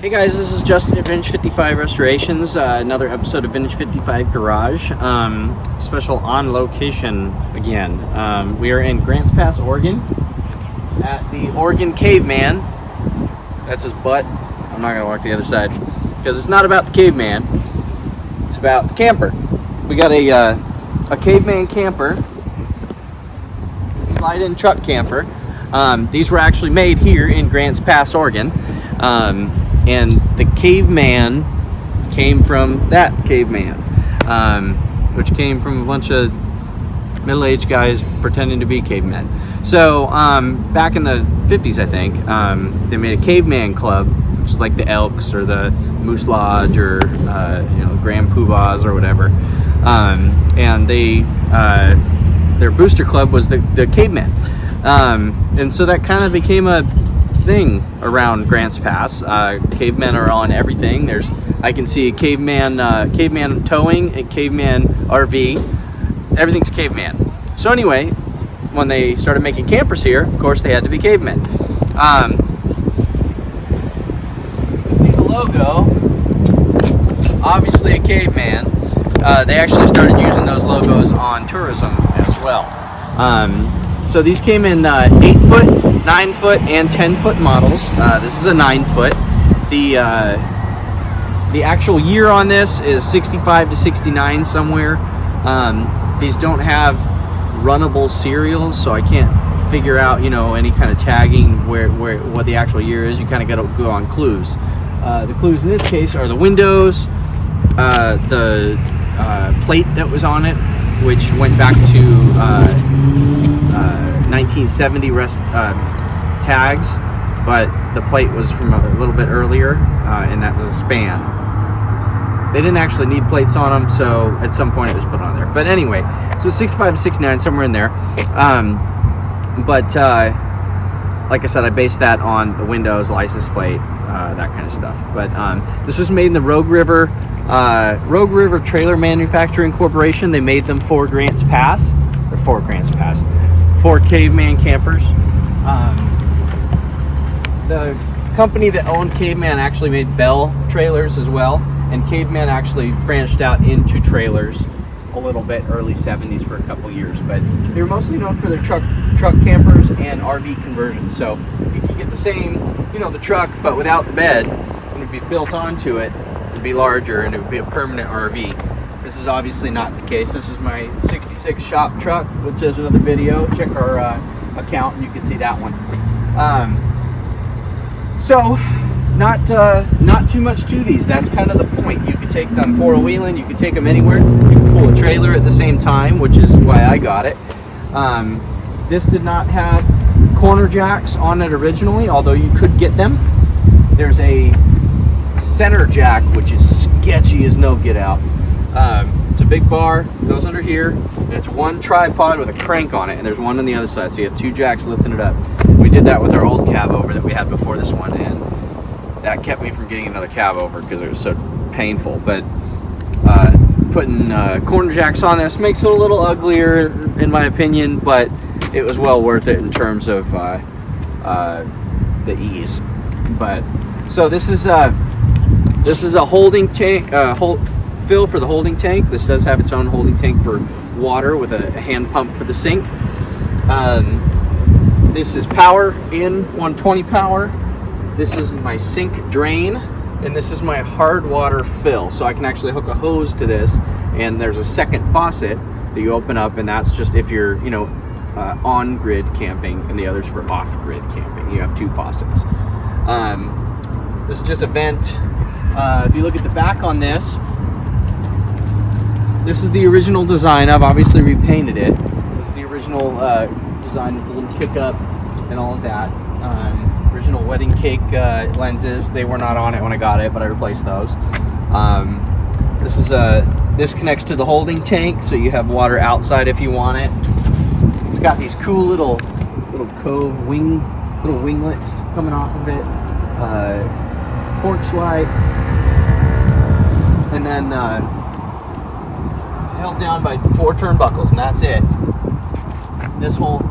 Hey guys, this is Justin at Vintage 55 Restorations, another episode of Vintage 55 Garage, special on location again. We are in Grants Pass, Oregon, at the Oregon Caveman. That's his butt. I'm not going to walk the other side, because it's not about the caveman, it's about the camper. We got a Caveman Camper, slide-in truck camper. These were actually made here in Grants Pass, Oregon. And the Caveman came from that caveman, which came from a bunch of middle-aged guys pretending to be cavemen. So back in the 50s, I think, they made a caveman club, just like the Elks or the Moose Lodge or Grand Poobahs or whatever. And they their booster club was the Caveman. And so that kind of became a thing around Grants Pass. Cavemen are on everything. I can see a caveman towing, a caveman RV. Everything's caveman. So anyway, when they started making campers here, of course they had to be cavemen. You can see the logo. Obviously a caveman. They actually started using those logos on tourism as well. So these came in 8-foot, 9-foot, and 10-foot models. This is a 9-foot. The actual year on this is 65 to 69 somewhere. These don't have runnable serials, so I can't figure out any kind of tagging what the actual year is. You kind of got to go on clues. The clues in this case are the windows, the plate that was on it, which went back to 1970 tags, but the plate was from a little bit earlier, and that was a span. They didn't actually need plates on them, so at some point it was put on there. But anyway, so 65 to 69, somewhere in there. But like I said, I based that on the windows, license plate, that kind of stuff. But this was made in the Rogue River Trailer Manufacturing Corporation. They made them for Grants Pass, for Caveman campers. The company that owned Caveman actually made Bell trailers as well, and Caveman actually branched out into trailers a little bit early 70s for a couple years, but they were mostly known for their truck campers and RV conversions. So you could get the same, the truck, but without the bed, and it'd be built onto it. It'd be larger and it would be a permanent RV. This is obviously not the case. This is my 66 shop truck, which is another video. Check our account and you can see that one. So not too much to these. That's kind of the point. You could take them four-wheeling, you could take them anywhere. You can pull a trailer at the same time, which is why I got it. This did not have corner jacks on it originally, although you could get them. There's a center jack, which is sketchy as no get out. It's a big bar, goes under here, and it's one tripod with a crank on it, and there's one on the other side, so you have two jacks lifting it up. We did that with our old cab over that we had before this one, and that kept me from getting another cab over because it was so painful. But putting corner jacks on this makes it a little uglier in my opinion, but it was well worth it in terms of the ease. But so this is a holding tank, fill for the holding tank. This does have its own holding tank for water with a hand pump for the sink. This is power in, 120 power. This is my sink drain, and this is my hard water fill. So I can actually hook a hose to this, and there's a second faucet that you open up, and that's just if you're on-grid camping, and the other's for off-grid camping. You have two faucets. This is just a vent. If you look at the back on this is the original design. I've obviously repainted it. This is the original design with the little pickup and all of that. Original wedding cake lenses. They were not on it when I got it, but I replaced those. This connects to the holding tank, so you have water outside if you want it. It's got these cool little cove little winglets coming off of it. Porch light, and then held down by 4 turnbuckles, and that's it. This whole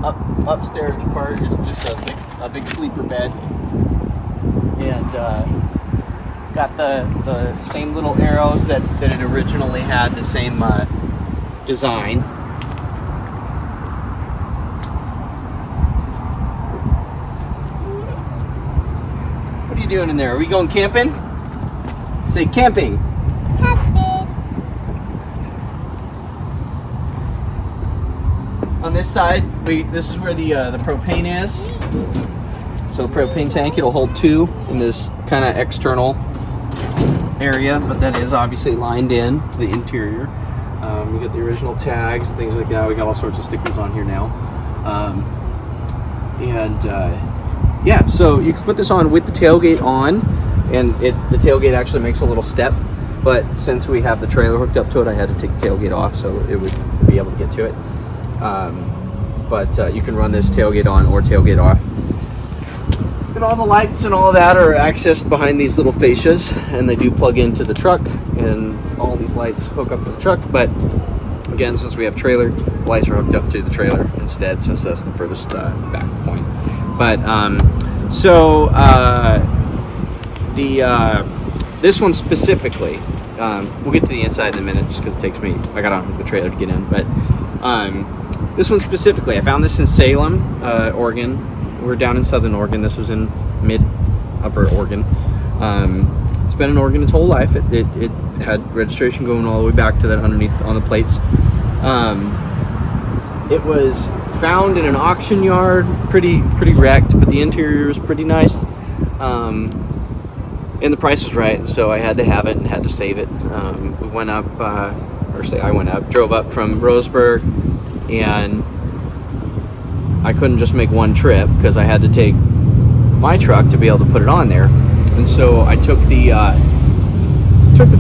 upstairs part is just a big sleeper bed, and Got the same little arrows that it originally had, the same design. What are you doing in there? Are we going camping? Say camping. Camping. On this side, this is where the propane is. So the propane tank, it'll hold 2 in this kind of external area, but that is obviously lined in to the interior. We got the original tags, things like that. We got all sorts of stickers on here now. Yeah, so you can put this on with the tailgate on, and the tailgate actually makes a little step, but since we have the trailer hooked up to it, I had to take the tailgate off so it would be able to get to it. But you can run this tailgate on or tailgate off. And all the lights and all of that are accessed behind these little fascias, and they do plug into the truck, and all these lights hook up to the truck. But again, since we have trailer, lights are hooked up to the trailer instead, since that's the furthest back point. But this one specifically, we'll get to the inside in a minute just because it takes me, I gotta unhook the trailer to get in. But this one specifically, I found this in Salem, Oregon. We're down in Southern Oregon. This was in upper Oregon. It's been in Oregon its whole life. It had registration going all the way back to that underneath on the plates. It was found in an auction yard, pretty wrecked, but the interior was pretty nice. And the price was right, so I had to have it and had to save it. We went up, drove up from Roseburg, and I couldn't just make one trip because I had to take my truck to be able to put it on there. And so I took the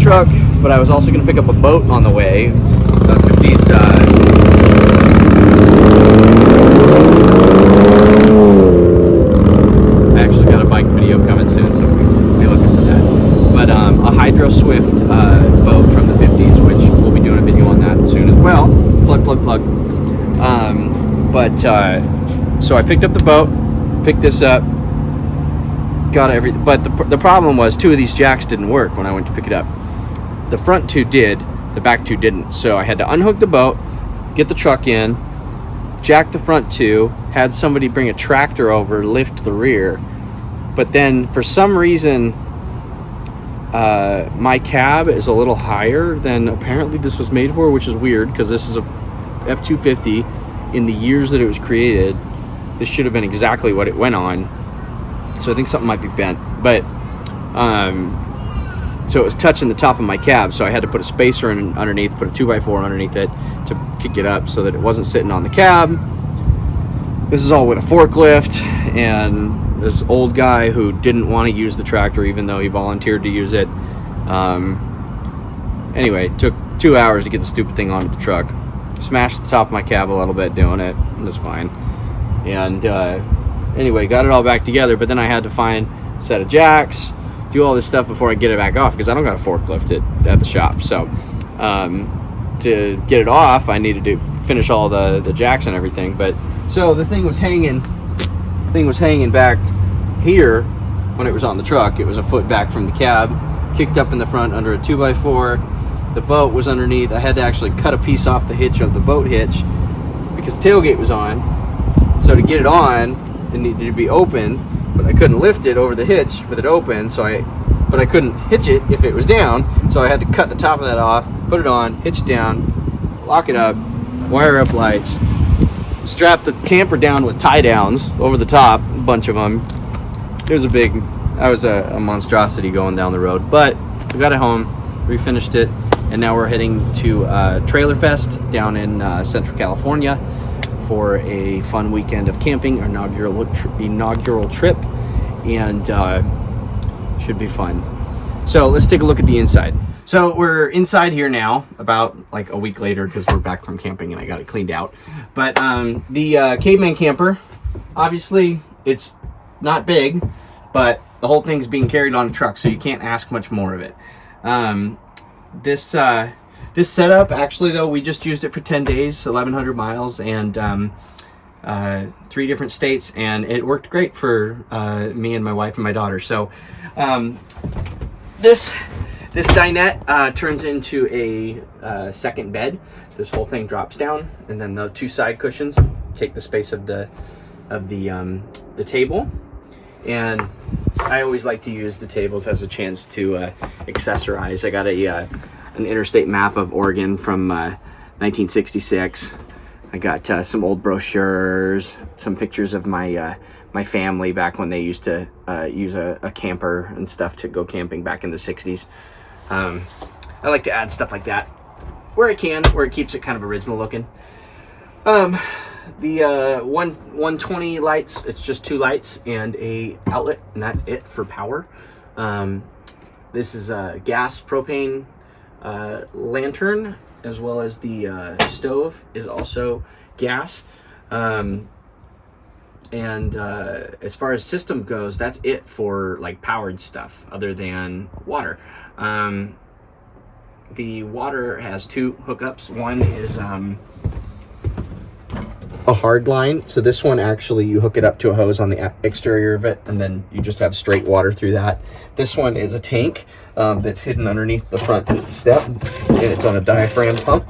truck, but I was also going to pick up a boat on the way. Took these I actually got a bike video coming soon, so be looking for that. But a Hydro Swift boat from the 50s, which we'll be doing a video on that soon as well. Plug. So I picked up the boat, picked this up, got everything. But the problem was 2 of these jacks didn't work when I went to pick it up. The front 2 did, the back 2 didn't. So I had to unhook the boat, get the truck in, jack the front 2, had somebody bring a tractor over, lift the rear. But then for some reason, my cab is a little higher than apparently this was made for, which is weird because this is a F-250. In the years that it was created, this should have been exactly what it went on. So I think something might be bent, but so it was touching the top of my cab, so I had to put a spacer in underneath, put a 2x4 underneath it to kick it up so that it wasn't sitting on the cab. This is all with a forklift, and this old guy who didn't want to use the tractor even though he volunteered to use it. Anyway, it took 2 hours to get the stupid thing onto the truck. Smashed the top of my cab a little bit doing it. It was fine. And anyway, got it all back together, but then I had to find a set of jacks, do all this stuff before I get it back off because I don't got a forklift at the shop. So to get it off, I needed to finish all the jacks and everything. But so the thing was hanging back here when it was on the truck. It was a foot back from the cab, kicked up in the front under a 2x4. The boat was underneath. I had to actually cut a piece off the hitch of the boat hitch because the tailgate was on. So to get it on, it needed to be open, but I couldn't lift it over the hitch with it open. But I couldn't hitch it if it was down. So I had to cut the top of that off, put it on, hitch it down, lock it up, wire up lights, strap the camper down with tie downs over the top, a bunch of them. That was a monstrosity going down the road, but we got it home, refinished it. And now we're heading to Trailer Fest down in Central California for a fun weekend of camping, our inaugural trip, and should be fun. So let's take a look at the inside. So we're inside here now, about like a week later because we're back from camping and I got it cleaned out. But the Caveman Camper, obviously it's not big, but the whole thing's being carried on a truck, so you can't ask much more of it. This setup, actually though, we just used it for 10 days, 1,100 miles, and 3 different states, and it worked great for me and my wife and my daughter. So This dinette turns into a second bed. This whole thing drops down, and then the two side cushions take the space of the table. And I always like to use the tables as a chance to accessorize. I got an interstate map of Oregon from 1966. I got some old brochures, some pictures of my my family back when they used to use a camper and stuff to go camping back in the 60s. I like to add stuff like that where I can, where it keeps it kind of original looking. The 120 lights, it's just 2 lights and a outlet, and that's it for power. This is a gas propane lantern, as well as the stove is also gas. And as far as system goes, that's it for like powered stuff other than water. The water has 2 hookups. One is a hard line. So this one, actually, you hook it up to a hose on the exterior of it, and then you just have straight water through that. This one is a tank that's hidden underneath the front step, and it's on a diaphragm pump,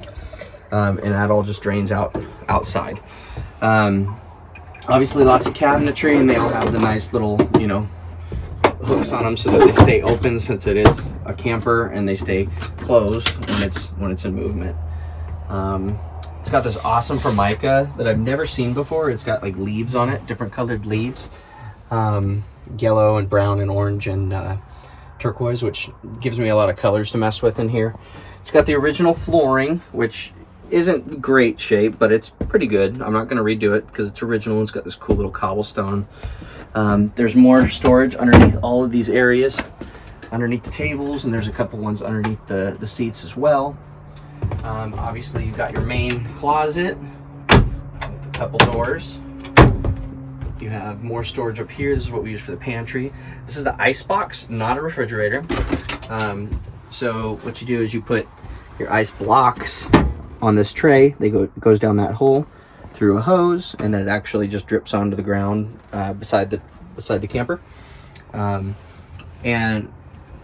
and that all just drains outside. Obviously, lots of cabinetry, and they all have the nice little, you know, hooks on them so that they stay open, since it is a camper, and they stay closed when it's in movement. It's got this awesome Formica that I've never seen before. It's got like leaves on it, different colored leaves, yellow and brown and orange and turquoise, which gives me a lot of colors to mess with in here. It's got the original flooring, which isn't great shape, but it's pretty good. I'm not going to redo it because it's original. It's got this cool little cobblestone. There's more storage underneath all of these areas, underneath the tables, and there's a couple ones underneath the seats as well. Obviously, you've got your main closet, a couple doors. You have more storage up here. This is what we use for the pantry. This is the ice box, not a refrigerator. So what you do is you put your ice blocks on this tray. It goes down that hole through a hose, and then it actually just drips onto the ground beside the camper. And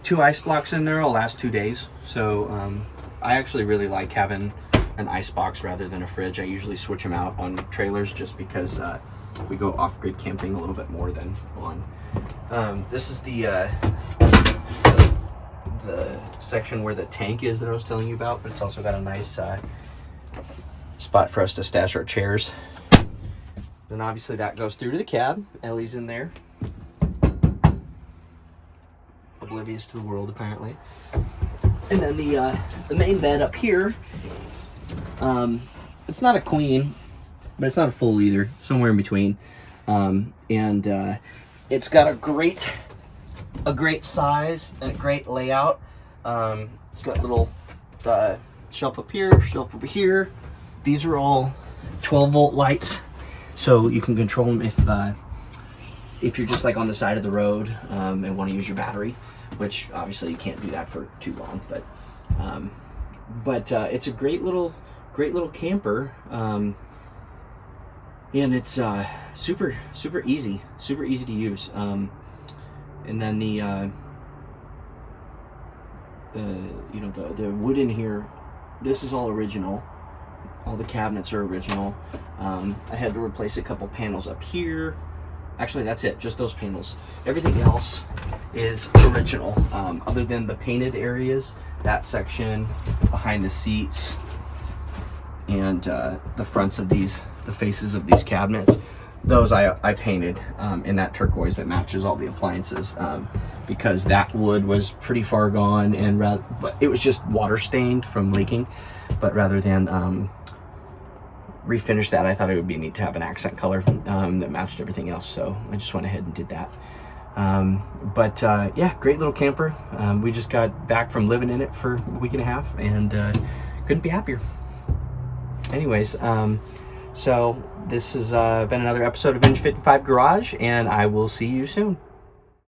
2 ice blocks in there will last 2 days. So I actually really like having an ice box rather than a fridge. I usually switch them out on trailers just because we go off-grid camping a little bit more than on. This is the section where the tank is that I was telling you about, but it's also got a nice spot for us to stash our chairs. Then obviously that goes through to the cab. Ellie's in there, oblivious to the world apparently. And then the main bed up here, it's not a queen, but it's not a full either. It's somewhere in between. And it's got a great size and a great layout. It's got a little shelf up here, shelf over here. These are all 12-volt lights, so you can control them if you're just like on the side of the road and want to use your battery, which obviously you can't do that for too long. But it's a great little camper, and it's super easy to use. And then the wood in here, this is all original. All the cabinets are original. I had to replace a couple panels up here. Actually, that's it, just those panels. Everything else is original, other than the painted areas, that section, behind the seats, and the fronts of the faces of these cabinets. Those I painted in that turquoise that matches all the appliances, because that wood was pretty far gone, but it was just water stained from leaking. But rather than refinish that, I thought it would be neat to have an accent color that matched everything else, so I just went ahead and did that. Yeah, great little camper. We just got back from living in it for a week and a half, and couldn't be happier. Anyways, so this has been another episode of V55 Garage, and I will see you soon.